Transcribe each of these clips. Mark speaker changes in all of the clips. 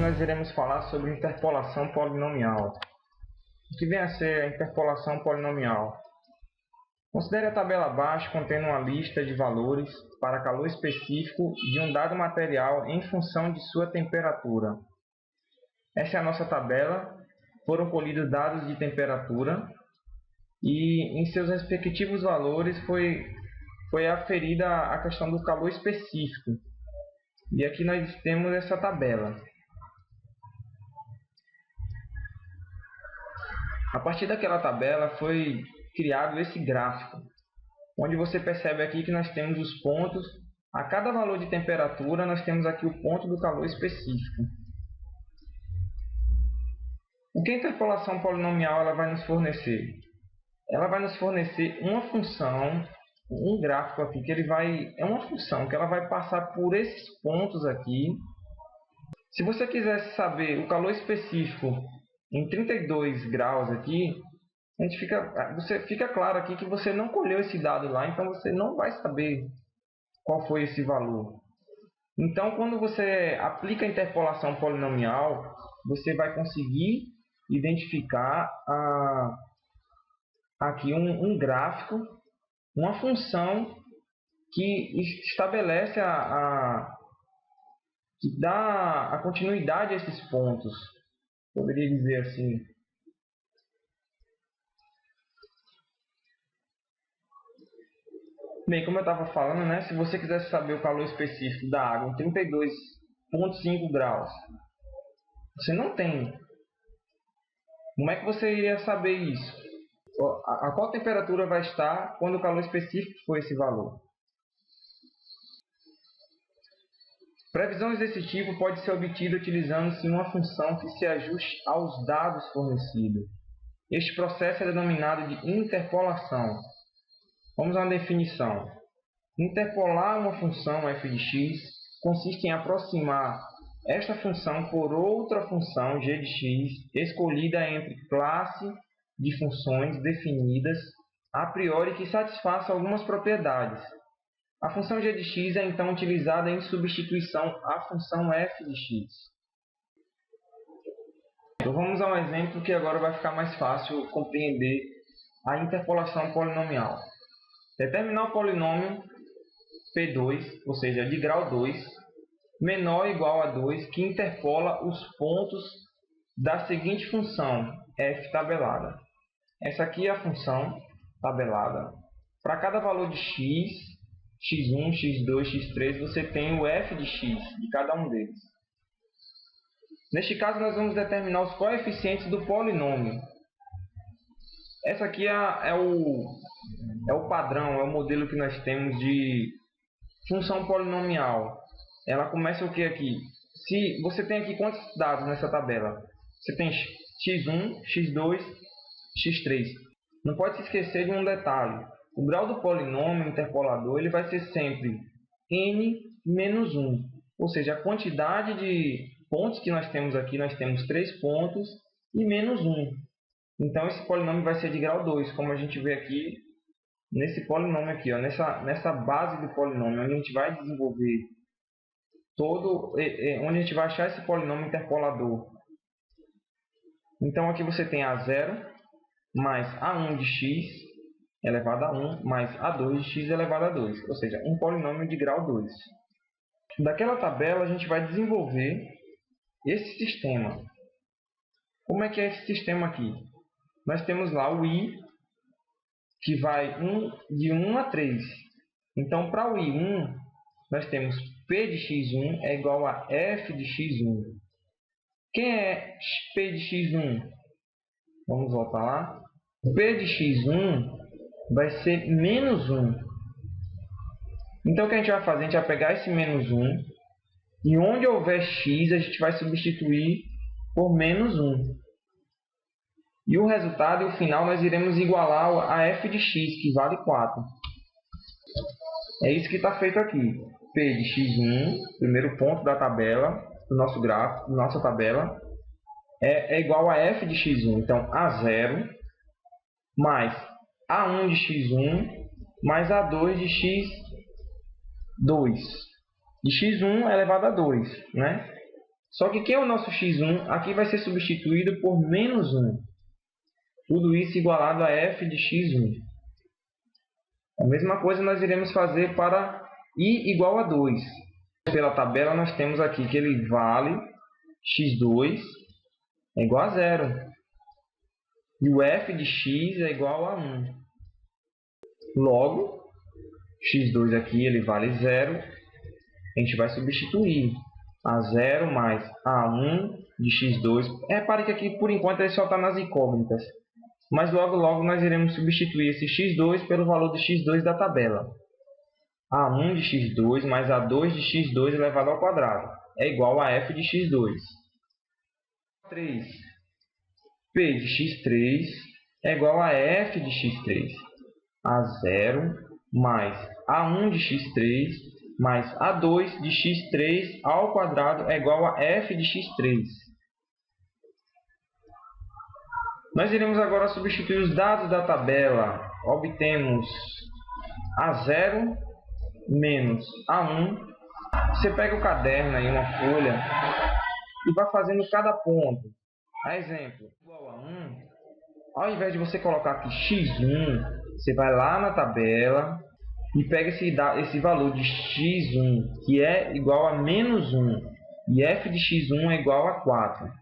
Speaker 1: nós iremos falar sobre interpolação polinomial. O que vem a ser a interpolação polinomial? Considere a tabela abaixo contendo uma lista de valores para calor específico de um dado material em função de sua temperatura. Essa é a nossa tabela. Foram colhidos dados de temperatura e em seus respectivos valores foi aferida a questão do calor específico. E aqui nós temos essa tabela. A partir daquela tabela foi criado esse gráfico, onde você percebe aqui que nós temos os pontos. A cada valor de temperatura nós temos aqui o ponto do calor específico. O que a interpolação polinomial ela vai nos fornecer? Ela vai nos fornecer uma função, um gráfico aqui, que é uma função que ela vai passar por esses pontos aqui. Se você quisesse saber o calor específico em 32 graus aqui, fica claro aqui que você não colheu esse dado lá, então você não vai saber qual foi esse valor. Então, quando você aplica a interpolação polinomial, você vai conseguir identificar aqui um gráfico, uma função que estabelece que dá a continuidade a esses pontos. Poderia dizer assim. Bem, como eu estava falando, né, se você quisesse saber o calor específico da água em 32,5 graus, você não tem. Como é que você iria saber isso? A qual temperatura vai estar quando o calor específico for esse valor? Previsões desse tipo podem ser obtidas utilizando-se uma função que se ajuste aos dados fornecidos. Este processo é denominado de interpolação. Vamos a uma definição. Interpolar uma função f de x consiste em aproximar esta função por outra função g de x escolhida entre classe de funções definidas a priori que satisfaça algumas propriedades. A função g de x é então utilizada em substituição à função f de x. Então vamos a um exemplo que agora vai ficar mais fácil compreender a interpolação polinomial. Determinar o polinômio P2, ou seja, de grau 2, menor ou igual a 2, que interpola os pontos da seguinte função, f tabelada. Essa aqui é a função tabelada. Para cada valor de x, x1, x2, x3, você tem o f de x, de cada um deles. Neste caso, nós vamos determinar os coeficientes do polinômio. Essa aqui é o padrão, é o modelo que nós temos de função polinomial. Ela começa o que aqui? Se você tem aqui quantos dados nessa tabela? Você tem x1, x2, x3. Não pode se esquecer de um detalhe. O grau do polinômio interpolador ele vai ser sempre n menos 1. Ou seja, a quantidade de pontos que nós temos aqui, nós temos 3 pontos e menos 1. Então, esse polinômio vai ser de grau 2, como a gente vê aqui nesse polinômio aqui, ó, nessa base do polinômio, onde a gente vai desenvolver onde a gente vai achar esse polinômio interpolador. Então, aqui você tem a0 mais a1 de x elevado a 1 mais a2 de x elevado a 2, ou seja, um polinômio de grau 2. Daquela tabela, a gente vai desenvolver esse sistema. Como é que é esse sistema aqui? Nós temos lá o i, que vai de 1 a 3. Então, para o i1, nós temos p de x1 é igual a f de x1. Quem é p de x1? Vamos voltar lá. P de x1 vai ser menos 1. Então, o que a gente vai fazer? A gente vai pegar esse menos 1 e onde houver x, a gente vai substituir por menos 1. E o resultado, o final, nós iremos igualar a f de x, que vale 4. É isso que está feito aqui. P de x1, primeiro ponto da tabela, do nosso gráfico, da nossa tabela, é igual a f de x1. Então, a0 mais a1 de x1 mais a2 de x2. De x1 elevado a 2, né? Só que quem é o nosso x1? Aqui vai ser substituído por menos 1. Tudo isso igualado a f de x1. A mesma coisa nós iremos fazer para i igual a 2. Pela tabela nós temos aqui que ele vale x2 é igual a 0. E o f de x é igual a 1. Logo, x2 aqui ele vale 0. A gente vai substituir a 0 mais a1 de x2. Repare que aqui por enquanto ele só está nas incógnitas. Mas logo nós iremos substituir esse x2 pelo valor de x2 da tabela. A1 de x2 mais a2 de x2 elevado ao quadrado é igual a f de x2. 3. P de x3 é igual a f de x3. A0 mais a1 de x3 mais a2 de x3 ao quadrado é igual a f de x3. Nós iremos agora substituir os dados da tabela. Obtemos A0 menos A1. Você pega o caderno aí, uma folha, e vai fazendo cada ponto. A exemplo, igual a 1. Ao invés de você colocar aqui x1, você vai lá na tabela e pega esse valor de x1, que é igual a menos 1. E f de x1 é igual a 4.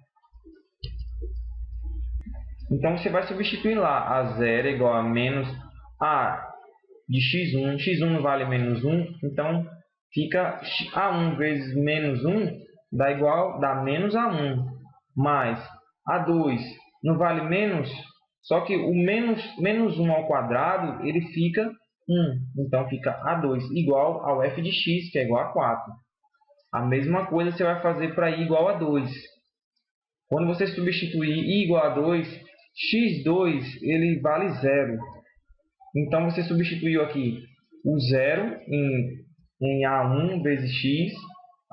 Speaker 1: Então, você vai substituir lá. A0 é igual a menos a de x1. x1 não vale menos 1. Então, fica a1 vezes menos 1 dá menos a1. Mais a2 não vale menos. Só que o menos 1 ao quadrado, ele fica 1. Então, fica a2 igual ao f de x, que é igual a 4. A mesma coisa você vai fazer para i igual a 2. Quando você substituir i igual a 2, x2 ele vale 0. Então você substituiu aqui o 0 em a1 vezes x.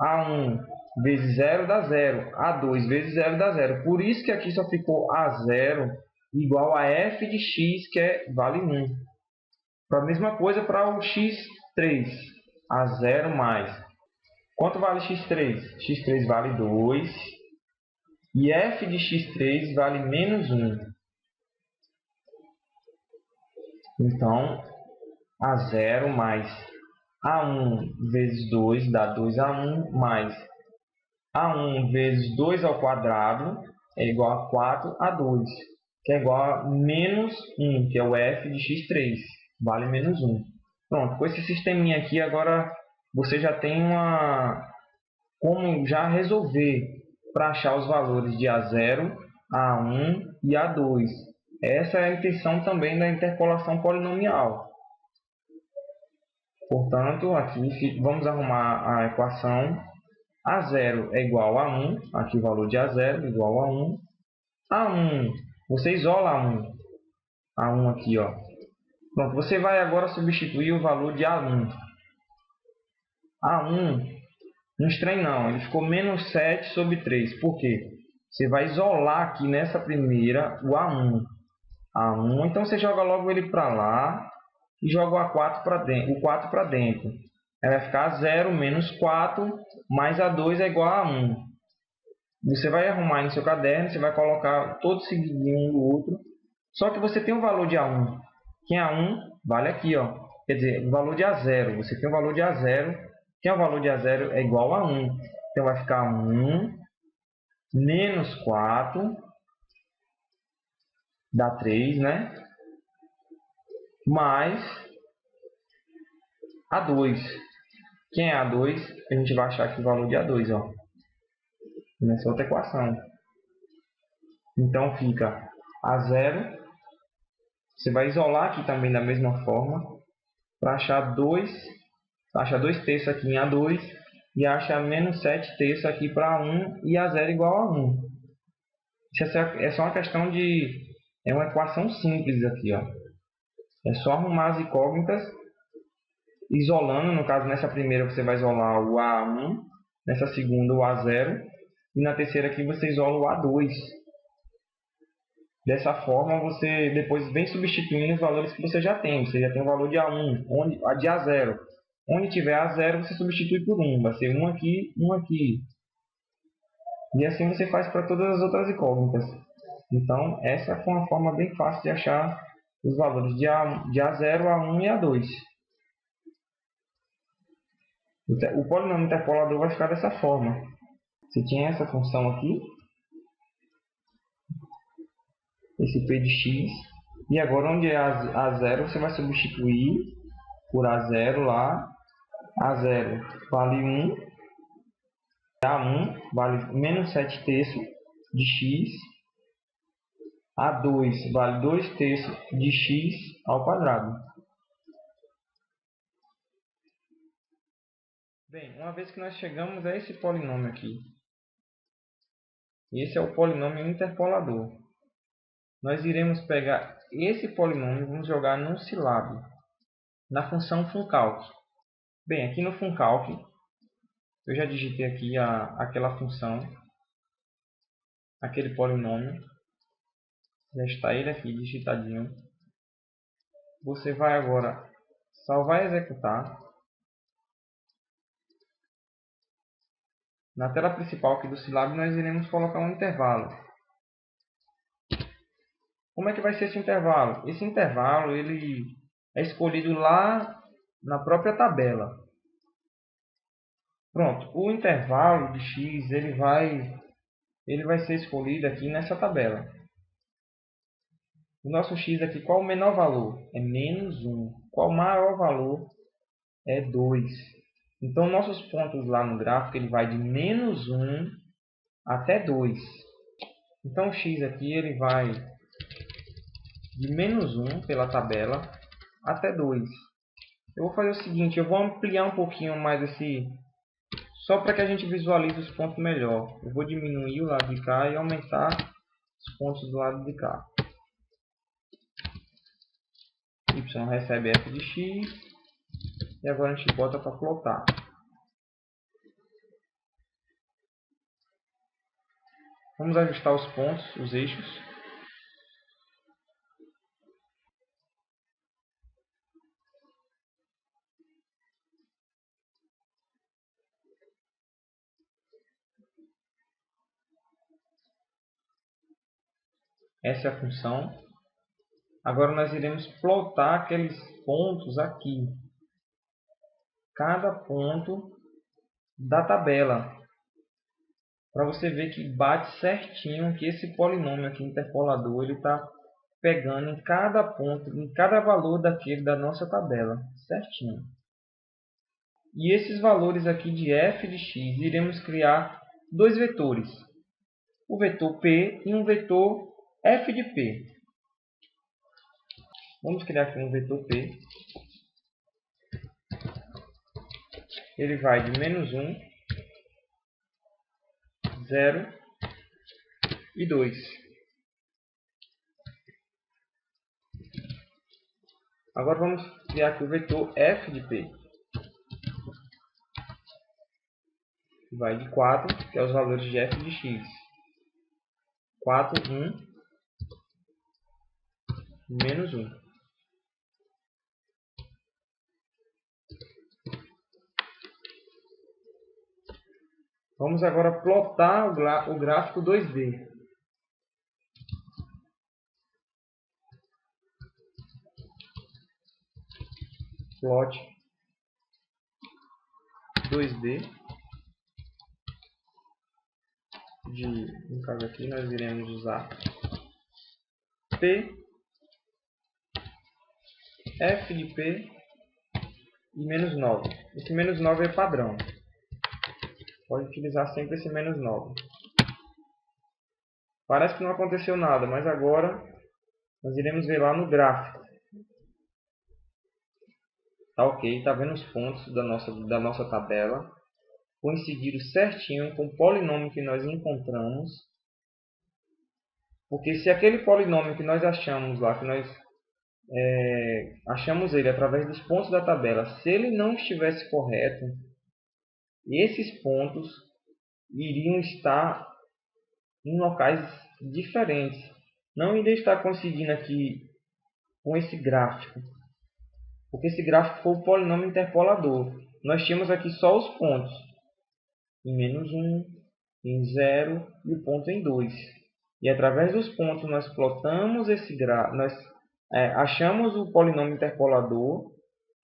Speaker 1: A1 vezes 0 dá 0. A2 vezes 0 dá 0. Por isso que aqui só ficou a0 igual a f de x, que vale 1. A mesma coisa para o x3. A0 mais. Quanto vale x3? x3 vale 2. E f de x3 vale menos 1. Então, A0 mais A1 vezes 2 dá 2A1 mais A1 vezes 2 ao quadrado é igual a 4A2, que é igual a menos 1, que é o f de x3, vale menos 1. Pronto, com esse sisteminha aqui, agora você já tem como já resolver para achar os valores de A0, A1 e A2. Essa é a intenção também da interpolação polinomial. Portanto, aqui vamos arrumar a equação. A0 é igual a 1. Aqui o valor de A0 é igual a 1. A1, você isola A1. A1 aqui, ó. Pronto, você vai agora substituir o valor de A1. A1, não estranhe não, ele ficou menos 7 sobre 3. Por quê? Você vai isolar aqui nessa primeira o A1. A1, então você joga logo ele para lá e joga o 4 para dentro. Aí vai ficar 0 menos 4 mais A2 é igual a 1. Você vai arrumar no seu caderno, você vai colocar todos seguidinho um do outro. Só que você tem o valor de A1. Quem é A1 vale aqui, ó. Quer dizer, o valor de A0. Você tem o valor de A0. Quem é o valor de A0 é igual a 1. Então vai ficar 1 menos 4 dá 3, né? Mais A2. Quem é A2? A gente vai achar aqui o valor de A2, ó. Nessa outra equação. Então fica A0. Você vai isolar aqui também da mesma forma. Para achar 2. Acha 2 terços aqui em A2. E acha menos 7 terços aqui para 1. E A0 igual a 1. Isso é só uma questão de... É uma equação simples aqui, ó. É só arrumar as incógnitas, isolando. No caso, nessa primeira você vai isolar o A1, nessa segunda o A0, e na terceira aqui você isola o A2. Dessa forma, você depois vem substituindo os valores que você já tem. Você já tem o valor de A1, de A0. Onde tiver A0, você substitui por 1. Vai ser 1 aqui, 1 aqui. E assim você faz para todas as outras incógnitas. Então, essa foi uma forma bem fácil de achar os valores de A0, A1 e A2. Então, o polinômio interpolador vai ficar dessa forma. Você tinha essa função aqui, esse p de x, e agora onde é A0 você vai substituir por A0 lá. A0 vale 1, A1 vale menos 7 terços de x, A2 vale 2 terços de x ao quadrado. Bem, uma vez que nós chegamos a esse polinômio aqui, esse é o polinômio interpolador, nós iremos pegar esse polinômio e vamos jogar no Silab, na função funcalc. Bem, aqui no funcalc, eu já digitei aqui aquela função, aquele polinômio, já está ele aqui digitadinho. Você vai agora salvar e executar. Na tela principal aqui do Silab nós iremos colocar um intervalo. Como é que vai ser esse intervalo? Esse intervalo ele é escolhido lá na própria tabela. Pronto, o intervalo de x ele vai ser escolhido aqui nessa tabela. O nosso x aqui, qual o menor valor? É menos 1. Qual o maior valor? É 2. Então, nossos pontos lá no gráfico ele vai de menos 1 até 2. Então, o x aqui ele vai de menos 1 pela tabela até 2. Eu vou fazer o seguinte, eu vou ampliar um pouquinho mais só para que a gente visualize os pontos melhor. Eu vou diminuir o lado de cá e aumentar os pontos do lado de cá. Y recebe f de x. E agora a gente bota para plotar. Vamos ajustar os pontos, os eixos. Essa é a função. Agora nós iremos plotar aqueles pontos aqui. Cada ponto da tabela. Para você ver que bate certinho que esse polinômio aqui interpolador ele está pegando em cada ponto, em cada valor daquele da nossa tabela. Certinho. E esses valores aqui de f de x, iremos criar dois vetores. O vetor p e um vetor f de p. Vamos criar aqui um vetor p. Ele vai de menos 1, 0 e 2. Agora vamos criar aqui o vetor f de p. Vai de 4, que é os valores de f de x. 4, 1, menos 1. Vamos agora plotar o gráfico 2D. Plot 2D. No caso aqui nós iremos usar P, F de P e menos 9. Esse menos 9 é padrão. Pode utilizar sempre esse menos 9. Parece que não aconteceu nada, mas agora nós iremos ver lá no gráfico. Tá ok, tá vendo os pontos da nossa tabela. Coincidiram certinho com o polinômio que nós encontramos. Porque se aquele polinômio que nós achamos lá, que nós achamos ele através dos pontos da tabela, se ele não estivesse correto, esses pontos iriam estar em locais diferentes. Não iria estar coincidindo aqui com esse gráfico. Porque esse gráfico foi o polinômio interpolador. Nós tínhamos aqui só os pontos. Em menos 1, em 0 e o ponto em 2. E através dos pontos nós plotamos esse gráfico, nós achamos o polinômio interpolador,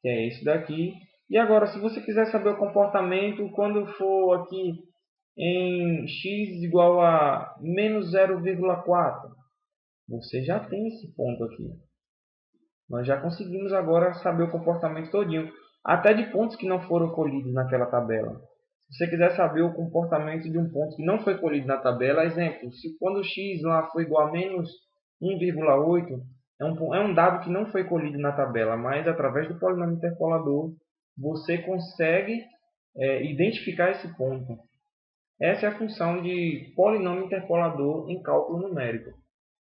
Speaker 1: que é esse daqui. E agora, se você quiser saber o comportamento quando for aqui em x igual a menos 0,4, você já tem esse ponto aqui. Nós já conseguimos agora saber o comportamento todinho, até de pontos que não foram colhidos naquela tabela. Se você quiser saber o comportamento de um ponto que não foi colhido na tabela, exemplo, se quando x lá foi igual a menos 1,8, é um dado que não foi colhido na tabela, mas através do polinômio interpolador você consegue identificar esse ponto. Essa é a função de polinômio interpolador em cálculo numérico.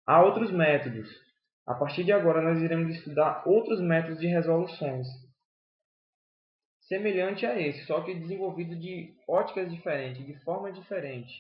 Speaker 1: Há outros métodos. A partir de agora nós iremos estudar outros métodos de resoluções, semelhante a esse, só que desenvolvido de óticas diferentes, de forma diferente.